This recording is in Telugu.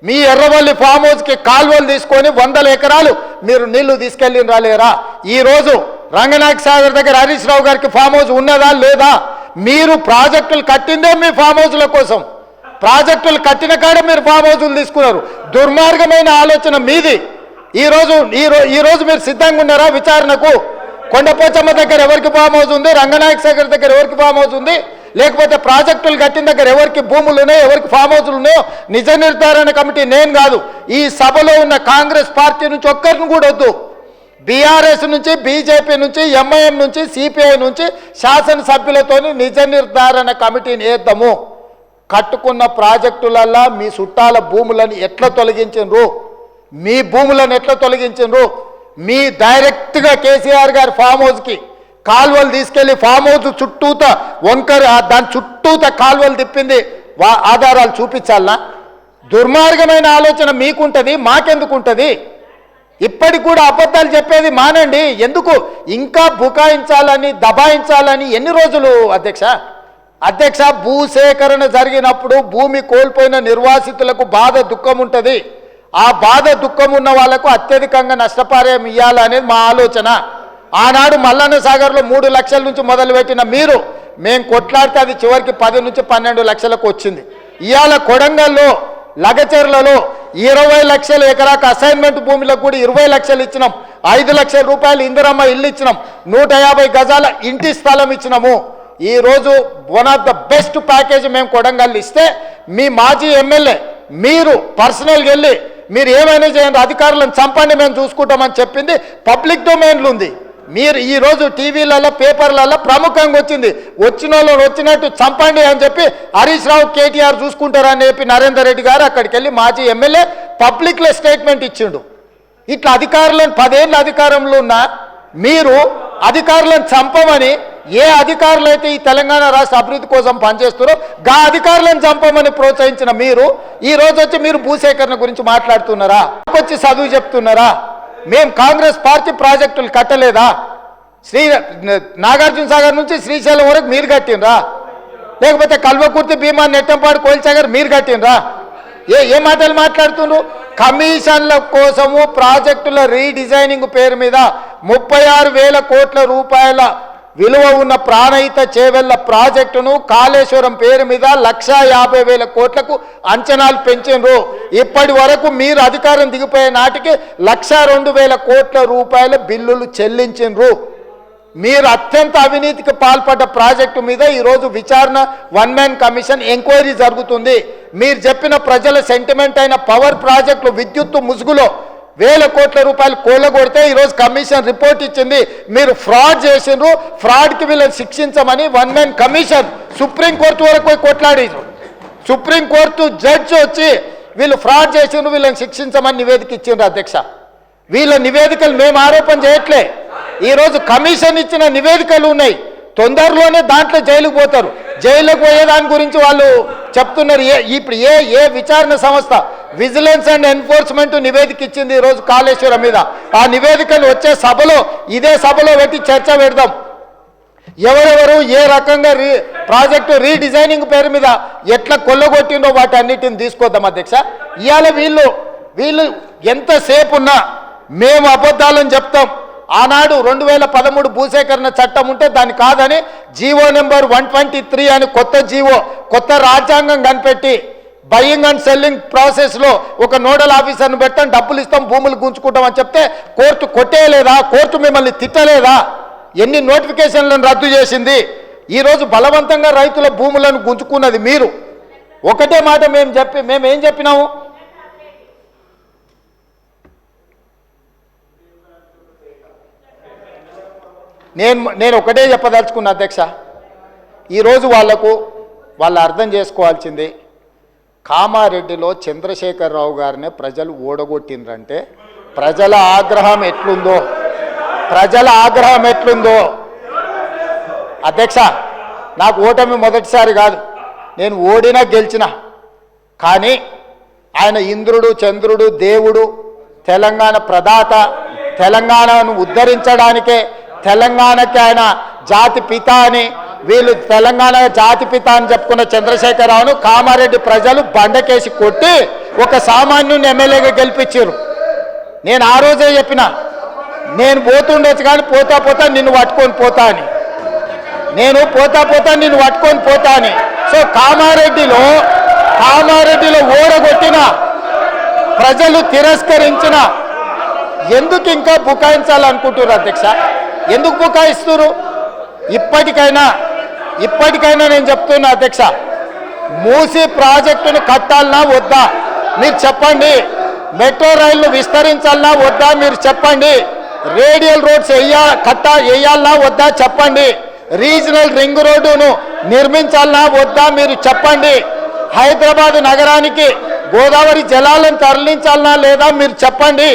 మీ ఎర్రవల్లి ఫామ్ హౌస్ కి కాల్వలు తీసుకొని 100 ఎకరాలు మీరు నీళ్లు తీసుకెళ్ళిన రాలేరా? ఈ రోజు రంగనాయక సాగర్ దగ్గర హరీష్ రావు గారికి ఫామ్ హౌస్ ఉన్నదా లేదా? మీరు ప్రాజెక్టులు కట్టిందే మీ ఫామ్ హౌస్ల కోసం. ప్రాజెక్టులు కట్టిన కాడ మీరు ఫామ్ హౌస్లు తీసుకున్నారు. దుర్మార్గమైన ఆలోచన మీది. ఈ రోజు మీరు సిద్ధంగా ఉన్నారా విచారణకు? కొండపోచమ్మ దగ్గర ఎవరికి ఫామ్ హౌస్ ఉంది? రంగనాయక సాగర్ దగ్గర ఎవరికి ఫామ్ హౌస్ ఉంది? లేకపోతే ప్రాజెక్టులు కట్టిన దగ్గర ఎవరికి భూములు ఉన్నాయో, ఎవరికి ఫామ్ హౌస్లు ఉన్నాయో నిజ నిర్ధారణ కమిటీ నేను కాదు, ఈ సభలో ఉన్న కాంగ్రెస్ పార్టీ నుంచి ఒక్కరిని కూడా వద్దు. బీఆర్ఎస్ నుంచి, బీజేపీ నుంచి, ఎంఐఎం నుంచి, సిపిఐ నుంచి శాసనసభ్యులతోని నిజ నిర్ధారణ కమిటీని వేద్దాము. కట్టుకున్న ప్రాజెక్టులల్లా మీ చుట్టాల భూములను ఎట్లా తొలగించరు? మీ భూములను ఎట్లా తొలగించరు? మీ డైరెక్ట్గా కేసీఆర్ గారి ఫామ్ హౌస్కి కాల్వలు తీసుకెళ్లి ఫామ్ హౌస్ చుట్టూత వంకర దాని చుట్టూత కాల్వలు తిప్పింది ఆధారాలు చూపించాలనా? దుర్మార్గమైన ఆలోచన మీకుంటుంది, మాకెందుకుంటుంది? ఇప్పటికి కూడా అబద్ధాలు చెప్పేది మానండి. ఎందుకు ఇంకా బుకాయించాలని, దబాయించాలని? ఎన్ని రోజులు అధ్యక్ష భూసేకరణ జరిగినప్పుడు భూమి కోల్పోయిన నిర్వాసితులకు బాధ, దుఃఖం ఉంటుంది. ఆ బాధ, దుఃఖం ఉన్న వాళ్లకు అత్యధికంగా నష్టపరిహారం ఇవ్వాలనేది మా ఆలోచన. ఆనాడు మల్లన్న సాగర్లో 3 లక్షల నుంచి మొదలుపెట్టిన మీరు, మేము కొట్లాడితే అది చివరికి 10 నుంచి 12 లక్షలకు వచ్చింది. ఇవాళ కొడంగల్లో, లగచెర్లలో 20 లక్షల ఎకరాకు అసైన్మెంట్ భూమిలకు కూడా 20 లక్షలు ఇచ్చినాం. 5 లక్షల రూపాయలు ఇందిరమ్మ ఇల్లు ఇచ్చినాం. 150 గజాల ఇంటి స్థలం ఇచ్చినాము. ఈరోజు one of the best package మేము కొడంగల్ ఇస్తే, మీ మాజీ ఎమ్మెల్యే మీరు పర్సనల్గా వెళ్ళి మీరు ఏమైనా చేయండి, అధికారులను చంపండి, మేము చూసుకుంటామని చెప్పింది పబ్లిక్ డొమైన్లో ఉంది. మీరు ఈరోజు టీవీలలో, పేపర్లలో ప్రముఖంగా వచ్చింది. వచ్చిన వాళ్ళు వచ్చినట్టు చంపండి అని చెప్పి హరీష్ రావు, కేటీఆర్ చూసుకుంటారని చెప్పి నరేందర్ రెడ్డి గారు అక్కడికి వెళ్ళి మాజీ ఎమ్మెల్యే పబ్లిక్లో స్టేట్మెంట్ ఇచ్చిండు. ఇట్లా అధికారులను 10 ఏళ్ళ అధికారంలో ఉన్న మీరు అధికారులను చంపమని, ఏ అధికారులు అయితే ఈ తెలంగాణ రాష్ట్ర అభివృద్ధి కోసం పనిచేస్తారో గా అధికారులను చంపమని ప్రోత్సహించిన మీరు ఈ రోజు వచ్చి మీరు భూసేకరణ గురించి మాట్లాడుతున్నారా? వచ్చి చదువు చెప్తున్నారా? మేము కాంగ్రెస్ పార్టీ ప్రాజెక్టులు కట్టలేదా? నాగార్జున సాగర్ నుంచి శ్రీశైలం వరకు మీరు కట్టినరా? లేకపోతే కల్వకుర్తి, భీమా, నెట్టంపాడు, కోల్సాగర్ మీరు కట్టినరా? ఏ మాటలు మాట్లాడుతున్నారు? కమిషన్ల కోసము ప్రాజెక్టుల రీడిజైనింగ్ పేరు మీద 36,000 కోట్ల రూపాయల విలువ ఉన్న ప్రాణహిత చేవెళ్ల ప్రాజెక్టును కాళేశ్వరం పేరు మీద 1,50,000 కోట్లకు అంచనాలు పెంచారు. ఇప్పటి వరకు మీరు అధికారం దిగిపోయే నాటికి 1,02,000 కోట్ల రూపాయల బిల్లులు చెల్లించారు. మీరు అత్యంత అవినీతికి పాల్పడ్డ ప్రాజెక్టు మీద ఈరోజు విచారణ, 1 మ్యాన్ కమిషన్ ఎంక్వైరీ జరుగుతుంది. మీరు చెప్పిన ప్రజల సెంటిమెంట్ అయిన పవర్ ప్రాజెక్టులు విద్యుత్తు ముసుగులో 1,000 కోట్ల రూపాయలు కూలగొడితే ఈరోజు కమిషన్ రిపోర్ట్ ఇచ్చింది. మీరు ఫ్రాడ్ చేసిండ్రు, ఫ్రాడ్కి వీళ్ళని శిక్షించమని 1 మ్యాన్ కమిషన్ సుప్రీంకోర్టు వరకు పోయి కొట్లాడారు. సుప్రీంకోర్టు జడ్జి వచ్చి వీళ్ళు ఫ్రాడ్ చేసిండ్రు, వీళ్ళని శిక్షించమని నివేదిక ఇచ్చిండ్రు. అధ్యక్ష, వీళ్ళ నివేదికలు మేము ఆరోపణ చేయట్లే. ఈరోజు కమిషన్ ఇచ్చిన నివేదికలు ఉన్నాయి. తొందరలోనే దాంట్లో జైలుకు పోతారు. జైలుకు పోయే దాని గురించి వాళ్ళు చెప్తున్నారు. ఇప్పుడు ఏ విచారణ సంస్థ విజిలెన్స్ అండ్ ఎన్ఫోర్స్మెంట్ నివేదిక ఇచ్చింది ఈరోజు కాళేశ్వరం మీద. ఆ నివేదికలు వచ్చే సభలో, ఇదే సభలో పెట్టి చర్చ పెడదాం. ఎవరెవరు ఏ రకంగా ప్రాజెక్టు రీడిజైనింగ్ పేరు మీద ఎట్లా కొల్లగొట్టిండో వాటి అన్నిటిని తీసుకొద్దాం. అధ్యక్ష, ఇవాళ వీళ్ళు ఎంతసేపు ఉన్నా మేము అబద్ధాలని చెప్తాం. ఆనాడు 2013 భూసేకరణ చట్టం ఉంటే దాన్ని కాదని జీవో నెంబర్ 123 అని కొత్త జీవో, కొత్త రాజ్యాంగం కనిపెట్టి బయింగ్ అండ్ సెల్లింగ్ ప్రాసెస్లో ఒక నోడల్ ఆఫీసర్ని పెడతాం, డబ్బులు ఇస్తాం, భూములు గుంజుకుంటాం అని చెప్తే కోర్టు కొట్టేయలేదా? కోర్టు మిమ్మల్ని తిట్టలేదా? ఎన్ని నోటిఫికేషన్లను రద్దు చేసింది? ఈరోజు బలవంతంగా రైతుల భూములను గుంజుకున్నది మీరు. ఒకటే మాట మేమేం చెప్పినాము? నేను ఒకటే చెప్పదలుచుకున్నా అధ్యక్ష, ఈరోజు వాళ్ళు అర్థం చేసుకోవాల్సింది, కామారెడ్డిలో చంద్రశేఖరరావు గారిని ప్రజలు ఓడగొట్టిండ్రంటే ప్రజల ఆగ్రహం ఎట్లుందో అధ్యక్ష, నాకు ఓటమి మొదటిసారి కాదు, నేను ఓడినా గెలిచినా. కానీ ఆయన ఇంద్రుడు, చంద్రుడు, దేవుడు, తెలంగాణ ప్రదాత, తెలంగాణను ఉద్ధరించడానికే, తెలంగాణకి ఆయన జాతి పిత అని వీళ్ళు తెలంగాణ జాతి పిత అని చెప్పుకున్న చంద్రశేఖరరావును కామారెడ్డి ప్రజలు బండకేసి కొట్టి ఒక సామాన్యుని ఎమ్మెల్యేగా గెలిపించారు. నేను ఆ రోజే చెప్పిన, నేను పోతుండొచ్చు కానీ పోతా పోతా నిన్ను పట్టుకొని పోతా అని, నేను పోతా పోతా నిన్ను పట్టుకొని పోతా అని. సో కామారెడ్డిలో ఓడగొట్టిన ప్రజలు తిరస్కరించిన ఎందుకు ఇంకా బుకాయించాలనుకుంటున్నారు అధ్యక్ష? ఎందుకు బుకాయిస్తున్నారు? ఇప్పటికైనా నేను చెప్తున్నా అధ్యక్ష, మూసీ ప్రాజెక్టును కట్టాలన్నా వద్దా మీరు చెప్పండి. మెట్రో రైళ్లు విస్తరించాలన్నా వద్దా మీరు చెప్పండి. రేడియల్ రోడ్స్ వేయాలన్నా వద్దా చెప్పండి. రీజనల్ రింగ్ రోడ్డును నిర్మించాలన్నా వద్దా మీరు చెప్పండి. హైదరాబాద్ నగరానికి గోదావరి జలాలను తరలించాలన్నా లేదా మీరు చెప్పండి.